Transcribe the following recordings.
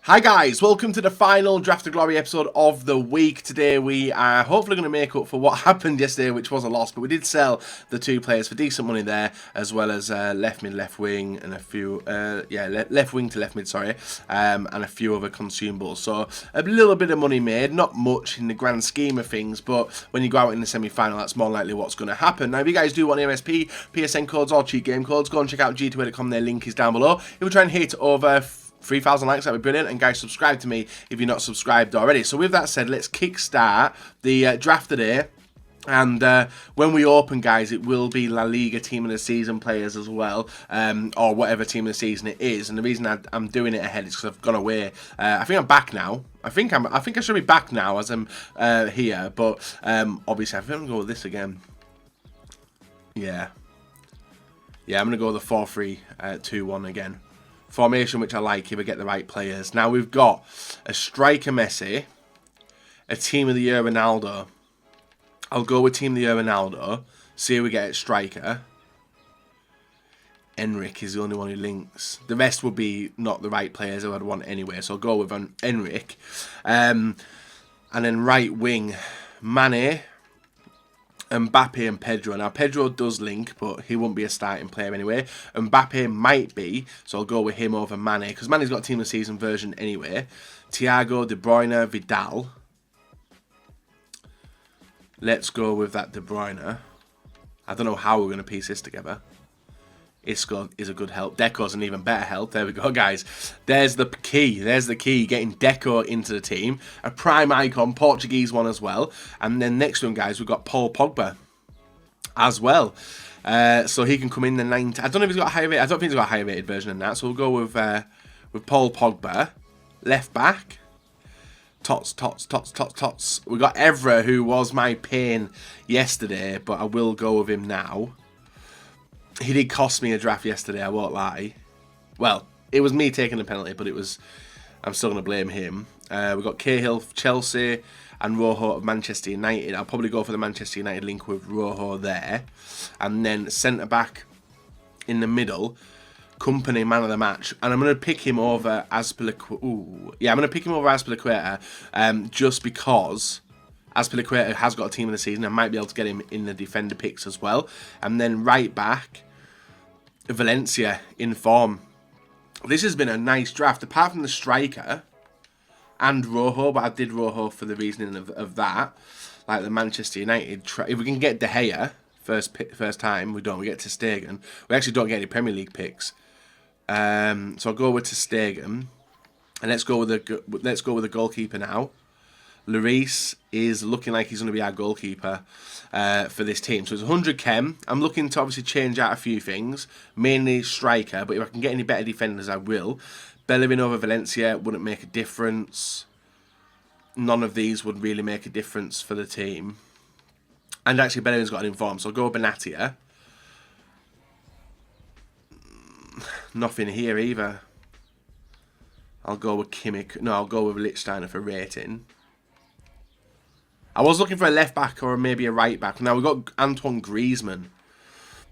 Hi guys, welcome to the final Draft of Glory episode of the week. Today we are hopefully going to make up for what happened yesterday, which was a loss, but we did sell the two players for decent money there, as well as left mid, left wing, and a few, left wing to left mid, sorry, and a few other consumables. So a little bit of money made, not much in the grand scheme of things, but when you go out in the semi-final, that's more likely what's going to happen. Now, if you guys do want MSP, PSN codes, or cheat game codes, go and check out g2a.com, their link is down below. If we try and hit over 3,000 likes, that'd be brilliant. And guys, subscribe to me if you're not subscribed already. So with that said, let's kickstart the draft today. And when we open, guys, it will be La Liga Team of the Season players as well, or whatever Team of the Season it is. And the reason I'm doing it ahead is because I've gone away. I think I'm back now. I think I should be back now as I'm here. But obviously, I think I'm gonna go with this again. Yeah, I'm gonna go with the 4-3-2-1 again. Formation which I like if I get the right players. Now we've got a striker Messi, a team of the year Ronaldo. I'll go with team of the year Ronaldo. See who we get at striker. Enric is the only one who links. The rest would be not the right players I would want anyway. So I'll go with Enric. And then right wing, Mane, Mbappe and Pedro. Now, Pedro does link, but he won't be a starting player anyway. Mbappe might be, so I'll go with him over Mane, because Mane's got a Team of the Season version anyway. Thiago, De Bruyne, Vidal. Let's go with that De Bruyne. I don't know how we're going to piece this together. Isco is a good help. Deco's an even better help. There we go, guys. There's the key. There's the key. Getting Deco into the team. A prime icon, Portuguese one as well. And then next one, guys, we've got Paul Pogba as well. So he can come in the 9th. I don't know if he's got a higher rate. I don't think he's got a higher rated version than that. So we'll go with Paul Pogba. Left back. Tots. We got Evra, who was my pain yesterday, but I will go with him now. He did cost me a draft yesterday, I won't lie. Well, it was me taking the penalty, but I'm still going to blame him. We've got Cahill of Chelsea and Rojo of Manchester United. I'll probably go for the Manchester United link with Rojo there. And then centre-back in the middle, Company, man of the match. And I'm going to pick him over Azpilicueta. I'm going to pick him over Azpilicueta just because Azpilicueta has got a Team of the Season. I might be able to get him in the defender picks as well. And then right back, Valencia in form. This has been a nice draft, apart from the striker and Rojo, but I did Rojo for the reasoning of that. Like the Manchester United, if we can get De Gea first time, we get Ter Stegen. We actually don't get any Premier League picks. So I'll go with Ter Stegen, and let's go with the goalkeeper now. Lloris is looking like he's going to be our goalkeeper for this team. So it's 100 chem. I'm looking to obviously change out a few things, mainly striker, but if I can get any better defenders, I will. Bellerin over Valencia wouldn't make a difference. None of these would really make a difference for the team. And actually, Bellerin's got an inform, so I'll go with Benatia. Nothing here either. I'll go with Kimmich. No, I'll go with Lichtsteiner for rating. I was looking for a left back or maybe a right back. Now we've got Antoine Griezmann.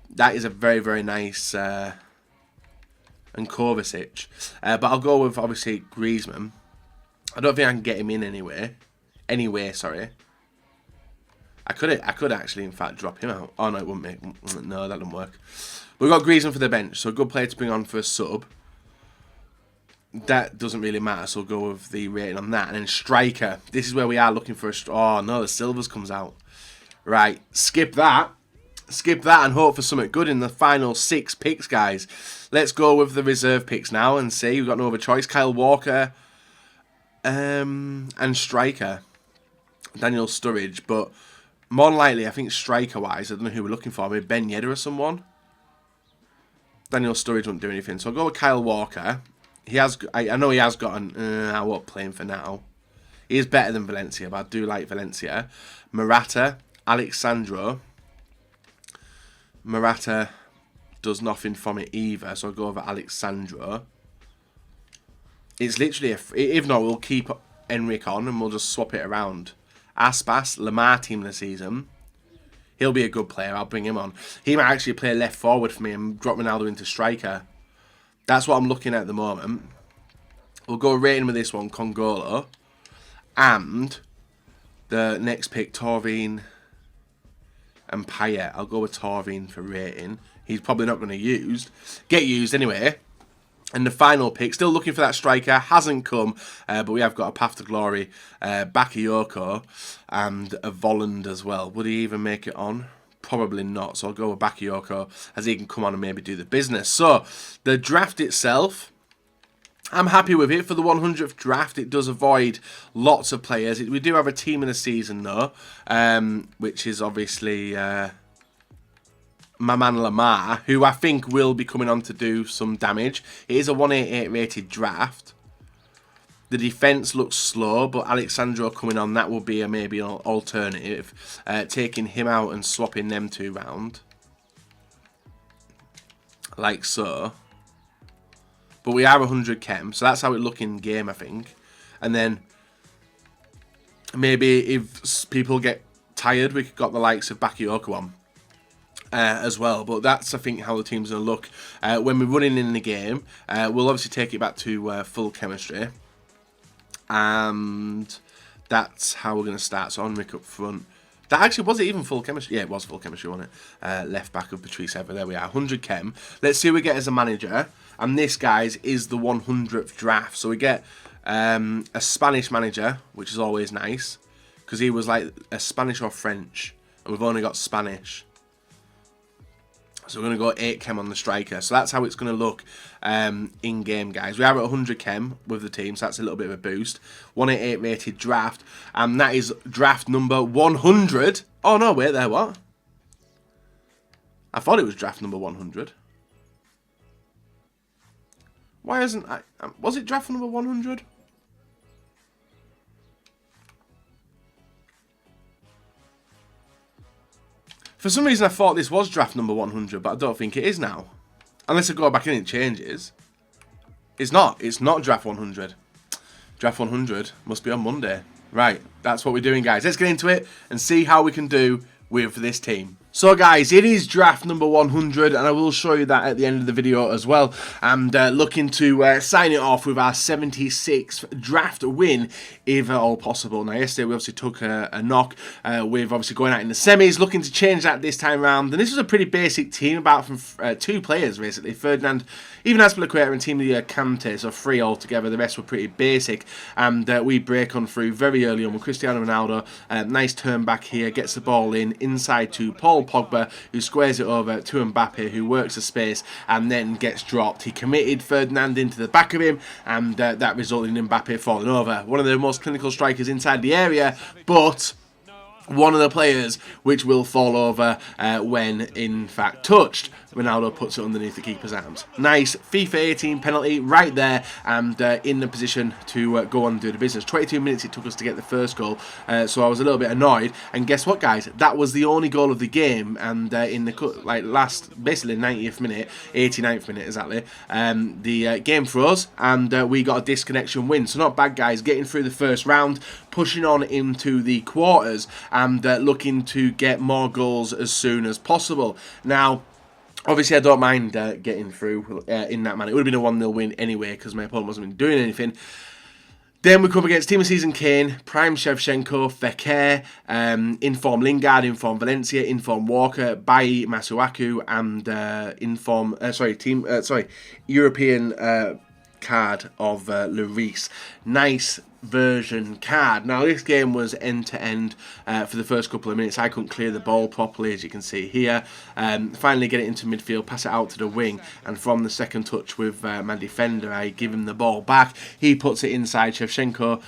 That is a very, very nice. And Kovacic. But I'll go with obviously Griezmann. I don't think I can get him in anyway. Sorry. I could actually, in fact, drop him out. Oh no, it wouldn't make. No, that doesn't work. We've got Griezmann for the bench, so a good player to bring on for a sub. That doesn't really matter, so we'll go with the rating on that. And then striker. This is where we are looking for a... Oh, no, the Silvers comes out. Right, skip that. Skip that and hope for something good in the final 6 picks, guys. Let's go with the reserve picks now and see. We've got no other choice. Kyle Walker and striker. Daniel Sturridge. But more than likely, I think striker-wise, I don't know who we're looking for. Maybe Ben Yedder or someone. Daniel Sturridge won't do anything. So I'll go with Kyle Walker. I know he has got an... I won't play him for now. He is better than Valencia, but I do like Valencia. Morata, Alexandro. Morata does nothing for me either, so I'll go over Alexandro. It's literally... if not, we'll keep Enric on and we'll just swap it around. Aspas, Lamar Team of the Season. He'll be a good player. I'll bring him on. He might actually play left forward for me and drop Ronaldo into striker. That's what I'm looking at the moment. We'll go rating with this one, Congolo. And the next pick, Taurine and Payet. I'll go with Taurine for rating. He's probably not going to get used anyway. And the final pick, still looking for that striker, hasn't come, but we have got a path to glory, Bakayoko and a Volland as well. Would he even make it on? Probably not, so I'll go with Bakayoko as he can come on and maybe do the business. So, the draft itself, I'm happy with it. For the 100th draft, it does avoid lots of players. We do have a team in the season, though, which is obviously my man Lamar, who I think will be coming on to do some damage. It is a 188 rated draft. The defence looks slow, but Alexandro coming on, that will be maybe an alternative. Taking him out and swapping them two round. Like so. But we are 100 chem, so that's how it look in game, I think. And then maybe if people get tired, we got the likes of Bakayoko on as well. But that's, I think, how the team's going to look when we're running in the game. We'll obviously take it back to full chemistry. And that's how we're going to start. So Enric up front. That actually, was it even full chemistry? Yeah, it was full chemistry, wasn't it? Left back of Patrice Evra. There we are, 100 chem. Let's see what we get as a manager. And this, guys, is the 100th draft. So we get a Spanish manager, which is always nice. Because he was like a Spanish or French. And we've only got Spanish. So we're going to go 8 chem on the striker. So that's how it's going to look in-game, guys. We are at 100 chem with the team, so that's a little bit of a boost. 188 rated draft. And that is draft number 100. Oh, no, wait there, what? I thought it was draft number 100. Why isn't I... Was it draft number 100? For some reason, I thought this was draft number 100, but I don't think it is now. Unless I go back in and it changes. It's not. It's not draft 100. Draft 100 must be on Monday. Right, that's what we're doing, guys. Let's get into it and see how we can do with this team. So guys, it is draft number 100, and I will show you that at the end of the video as well. And looking to sign it off with our 76th draft win, if at all possible. Now yesterday we obviously took a knock with obviously going out in the semis, looking to change that this time around. And this was a pretty basic team, about from 2 players basically, Ferdinand, even Azpilicueta and Team of the Year Kante, so 3 altogether. The rest were pretty basic, and we break on through very early on with Cristiano Ronaldo. Nice turn back here, gets the ball inside to Paul Pogba, who squares it over to Mbappe, who works the space and then gets dropped. He committed Ferdinand into the back of him, and that resulted in Mbappe falling over. One of the most clinical strikers inside the area, but one of the players which will fall over when in fact touched. Ronaldo puts it underneath the keeper's arms. Nice FIFA 18 penalty right there, and in the position to go on and do the business. 22 minutes it took us to get the first goal, so I was a little bit annoyed. And guess what, guys? That was the only goal of the game, and in the last, basically 90th minute, 89th minute exactly, the game froze, and we got a disconnection win. So not bad, guys. Getting through the first round, pushing on into the quarters, and looking to get more goals as soon as possible. Now, obviously, I don't mind getting through in that manner. It would have been a 1-0 win anyway, because my opponent wasn't doing anything. Then we come against Team of Season Kane, Prime Shevchenko, Fekir, Inform Lingard, Inform Valencia, Inform Walker, Bailly Masuaku, and European card of Lloris. Nice version card. Now this game was end-to-end for the first couple of minutes. I couldn't clear the ball properly, as you can see here. Finally get it into midfield, pass it out to the wing, and from the second touch with my defender, I give him the ball back. He puts it inside Shevchenko,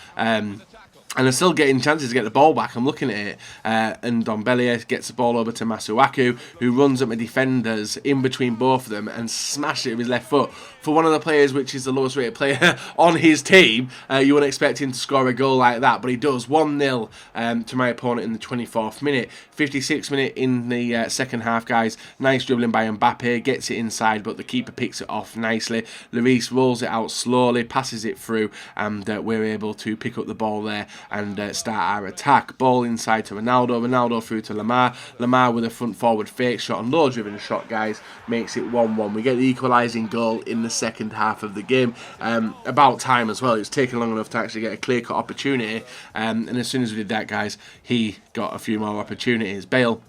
and they're still getting chances to get the ball back. I'm looking at it. And Dombele gets the ball over to Masuaku, who runs at my defenders in between both of them and smashes it with his left foot. For one of the players, which is the lowest rated player on his team, you wouldn't expect him to score a goal like that, but he does. 1-0 to my opponent in the 24th minute. 56th minute in the second half, guys. Nice dribbling by Mbappe. Gets it inside, but the keeper picks it off nicely. Lloris rolls it out slowly, passes it through, and we're able to pick up the ball there and start our attack. Ball inside to Ronaldo. Ronaldo through to Lamar. Lamar with a front forward fake shot and low driven shot, guys. Makes it 1-1. We get the equalising goal in the second half of the game. About time as well. It's taken long enough to actually get a clear-cut opportunity. And as soon as we did that, guys, he got a few more opportunities. Bale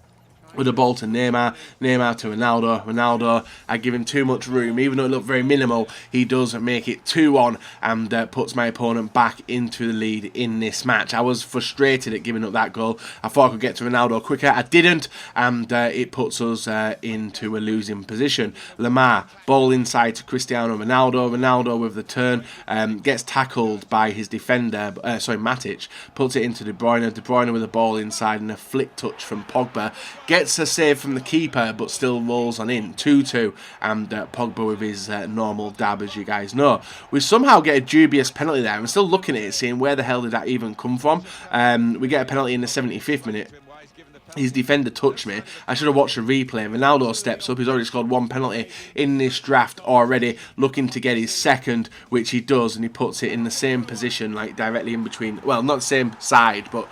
with the ball to Neymar, Neymar to Ronaldo, Ronaldo, I give him too much room, even though it looked very minimal, he does make it 2-1 and puts my opponent back into the lead in this match. I was frustrated at giving up that goal. I thought I could get to Ronaldo quicker, I didn't, and it puts us into a losing position. Lamar, ball inside to Cristiano Ronaldo, Ronaldo with the turn, gets tackled by his defender, Matic, puts it into De Bruyne, De Bruyne with the ball inside and a flick touch from Pogba, gets a save from the keeper but still rolls on in, 2-2, and Pogba with his normal dab, as you guys know. We somehow get a dubious penalty there. I'm still looking at it, seeing where the hell did that even come from. We get a penalty in the 75th minute. His defender touched me. I should have watched a replay. Ronaldo steps up. He's already scored one penalty in this draft already, looking to get his second, which he does, and he puts it in the same position, like directly in between, well, not the same side, but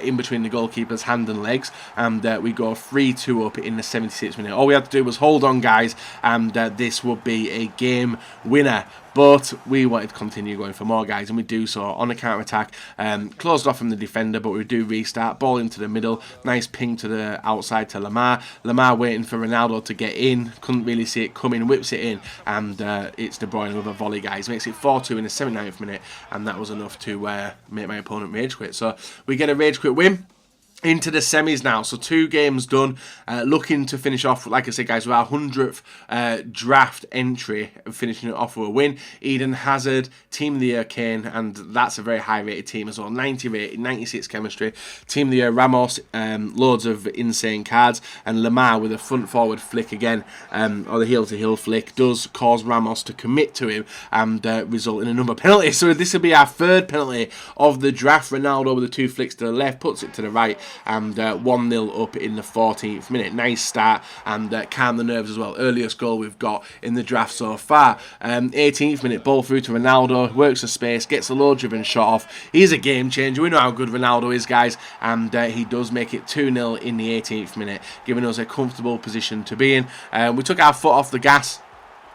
in between the goalkeeper's hand and legs, and we go 3-2 up in the 76th minute. All we had to do was hold on, guys, and this would be a game winner. But we wanted to continue going for more, guys, and we do so on a counter-attack. Closed off from the defender, but we do restart. Ball into the middle. Nice ping to the outside to Lamar. Lamar waiting for Ronaldo to get in. Couldn't really see it coming. Whips it in. And it's De Bruyne with a volley, guys. Makes it 4-2 in the 79th minute. And that was enough to make my opponent rage quit. So we get a rage quit win. Into the semis now, so 2 games done, looking to finish off, like I said, guys, with our 100th draft entry, finishing it off with a win. Eden Hazard, Team of the Year Kane, and that's a very high rated team as well, 90 rated, 96 chemistry. Team of the Year Ramos, loads of insane cards, and Lamar with a front forward flick again, or the heel to heel flick, does cause Ramos to commit to him and result in another penalty. So this will be our 3rd penalty of the draft. Ronaldo with the 2 flicks to the left, puts it to the right, and 1-0 up in the 14th minute. Nice start and calm the nerves as well. Earliest goal we've got in the draft so far. 18th minute, ball through to Ronaldo, works the space, gets a low-driven shot off. He's a game changer. We know how good Ronaldo is, guys, and he does make it 2-0 in the 18th minute, giving us a comfortable position to be in. We took our foot off the gas.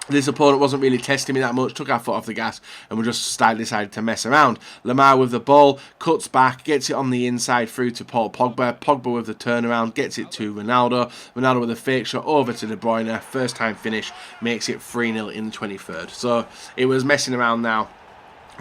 This opponent wasn't really testing me that much, took our foot off the gas, and we just decided to mess around. Lamar with the ball, cuts back, gets it on the inside through to Paul Pogba. Pogba with the turnaround, gets it to Ronaldo. Ronaldo with a fake shot over to De Bruyne. First time finish, makes it 3-0 in the 23rd. So it was messing around now.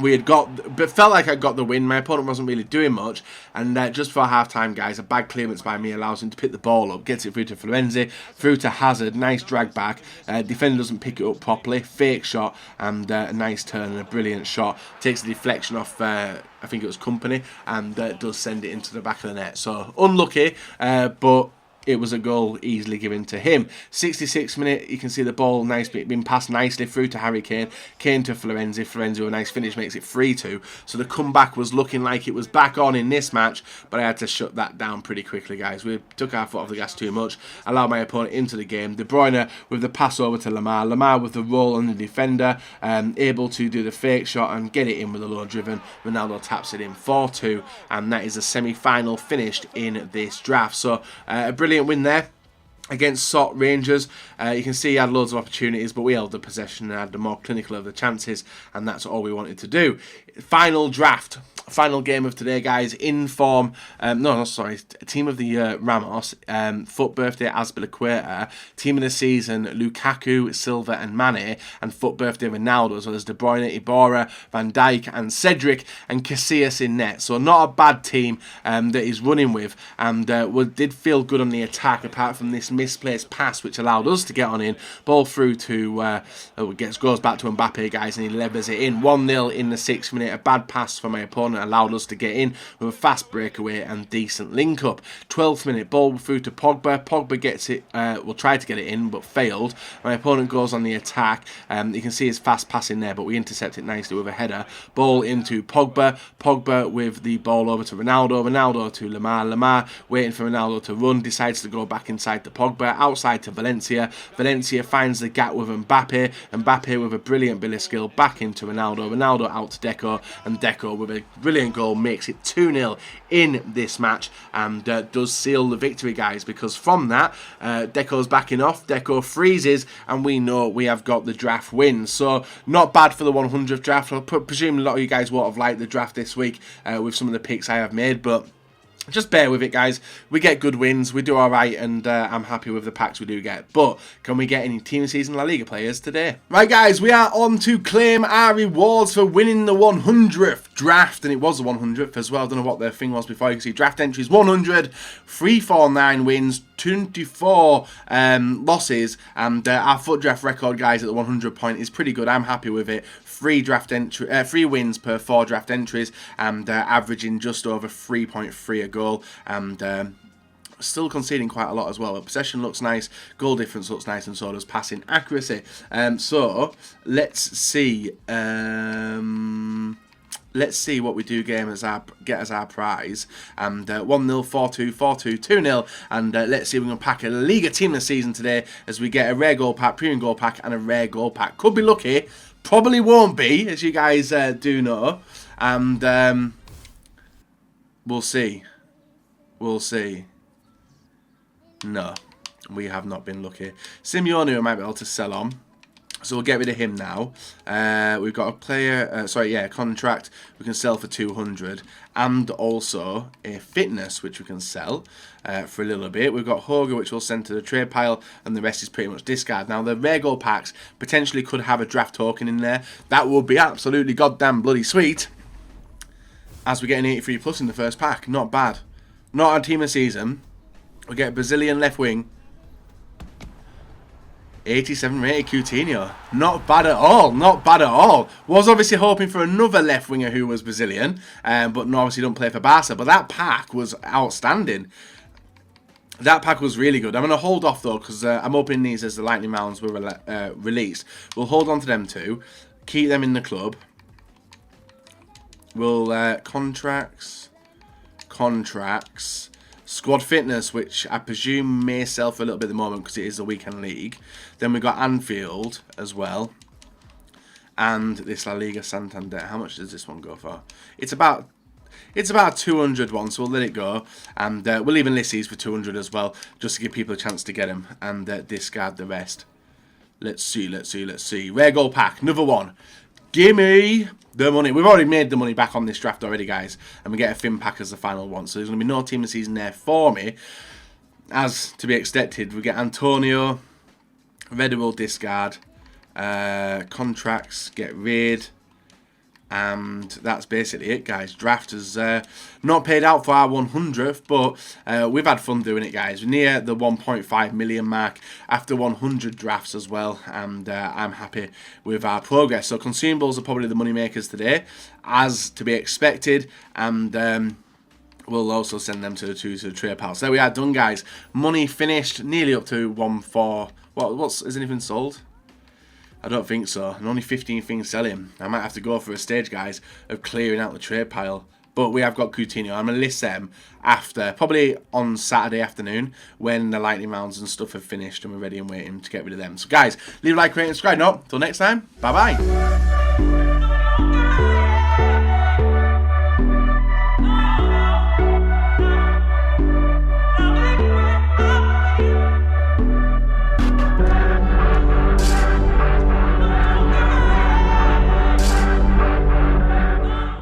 We had but felt like I got the win. My opponent wasn't really doing much, and just before half-time, guys, a bad clearance by me allows him to pick the ball up, gets it through to Florenzi, through to Hazard, nice drag back, defender doesn't pick it up properly, fake shot, and a nice turn and a brilliant shot, takes the deflection off, I think it was Company, and does send it into the back of the net. So, unlucky, but it was a goal easily given to him. 66th minute, you can see the ball being passed nicely through to Harry Kane. Kane to Florenzi. Florenzi with a nice finish makes it 3-2. So the comeback was looking like it was back on in this match, but I had to shut that down pretty quickly, guys. We took our foot off the gas too much, allowed my opponent into the game. De Bruyne with the pass over to Lamar. Lamar with the roll on the defender, able to do the fake shot and get it in with a low driven. Ronaldo taps it in 4-2, and that is a semi-final finished in this draft. So a brilliant win there against Sot Rangers. You can see he had loads of opportunities, but we held the possession and had the more clinical of the chances, and that's all we wanted to do. Final draft. Final game of today, guys. In form, Team of the Year Ramos, foot birthday Azpilicueta, Team of the Season Lukaku, Silva and Mane, and foot birthday Ronaldo, as well as De Bruyne, Iborra, Van Dijk and Cedric, and Casillas in net. So not a bad team that he's running with, and did feel good on the attack, apart from this misplaced pass which allowed us to get on in. Ball through to goes back to Mbappe, guys, and he levers it in. 1-0 in the 6th minute. A bad pass for my opponent allowed us to get in with a fast breakaway and decent link up. 12th minute, ball through to Pogba. Pogba gets it, will try to get it in but failed. My opponent goes on the attack. You can see his fast pass in there, but we intercept it nicely with a header. Ball into Pogba. Pogba with the ball over to Ronaldo. Ronaldo to Lamar. Lamar waiting for Ronaldo to run, decides to go back inside to Pogba, outside to Valencia. Valencia finds the gap with Mbappe. Mbappe with a brilliant bit of skill back into Ronaldo. Ronaldo out to Deco, and Deco with a brilliant goal, makes it 2-0 in this match, and does seal the victory, guys, because from that, Deco's backing off, Deco freezes, and we know we have got the draft win. So, not bad for the 100th draft. I presume a lot of you guys won't have liked the draft this week with some of the picks I have made, but just bear with it, guys. We get good wins, we do alright, and I'm happy with the packs we do get. But can we get any Team of the Season La Liga players today? Right, guys, we are on to claim our rewards for winning the 100th draft, and it was the 100th as well. I don't know what the thing was before. You can see draft entries 100, 349 wins, 24 losses, and our FUT draft record, guys, at the 100 point is pretty good. I'm happy with it. 3 wins per 4 draft entries, and averaging just over 3.3 a goal, and still conceding quite a lot as well. Possession looks nice, goal difference looks nice, and so does passing accuracy. So let's see. Let's see what we do get as our prize. And 1-0, 4-2, 4-2, 2-0. And let's see if we can pack a La Liga Team of the Season today, as we get a rare goal pack, premium goal pack, and a rare goal pack. Could be lucky. Probably won't be, as you guys do know. And we'll see. We'll see. No, we have not been lucky. Simeone, we might be able to sell on. So we'll get rid of him now. We've got a player, contract we can sell for 200. And also a fitness, which we can sell for a little bit. We've got Hoga, which we'll send to the trade pile. And the rest is pretty much discard. Now, the rare gold packs potentially could have a draft token in there. That would be absolutely goddamn bloody sweet. As we get an 83 plus in the first pack. Not bad. Not our Team of the Season. We get a Brazilian left wing. 87 rated Coutinho. Not bad at all. Not bad at all. Was obviously hoping for another left winger who was Brazilian, but no, obviously don't play for Barca. But that pack was outstanding. That pack was really good. I'm going to hold off though, because I'm opening these as the Lightning Rounds were released. We'll hold on to them too. Keep them in the club. We'll contracts. Squad fitness, which I presume may sell for a little bit at the moment because it is a weekend league. Then we've got Anfield as well. And this La Liga Santander. How much does this one go for? It's about a 200 one, so we'll let it go. And we'll even list these for 200 as well, just to give people a chance to get them and discard the rest. Let's see. Rare gold pack, another one. Gimme the money. We've already made the money back on this draft already, guys. And we get a Fin pack as the final one. So there's going to be no Team of the Season there for me. As to be expected, we get Antonio. Red will discard. Contracts, get rid. And that's basically it, guys. Draft has not paid out for our 100th, but we've had fun doing it, guys. We're near the 1.5 million mark after 100 drafts as well, and I'm happy with our progress. So consumables are probably the money makers today, as to be expected, and we'll also send them to the trade pile. So there we are, done, guys. Money finished, nearly up to 1.4. Is anything sold? I don't think so. And only 15 things selling. I might have to go for a stage, guys, of clearing out the trade pile. But we have got Coutinho. I'm going to list them after, probably on Saturday afternoon, when the lightning rounds and stuff have finished and we're ready and waiting to get rid of them. So, guys, leave a like, rate, and subscribe. No, until next time, bye-bye.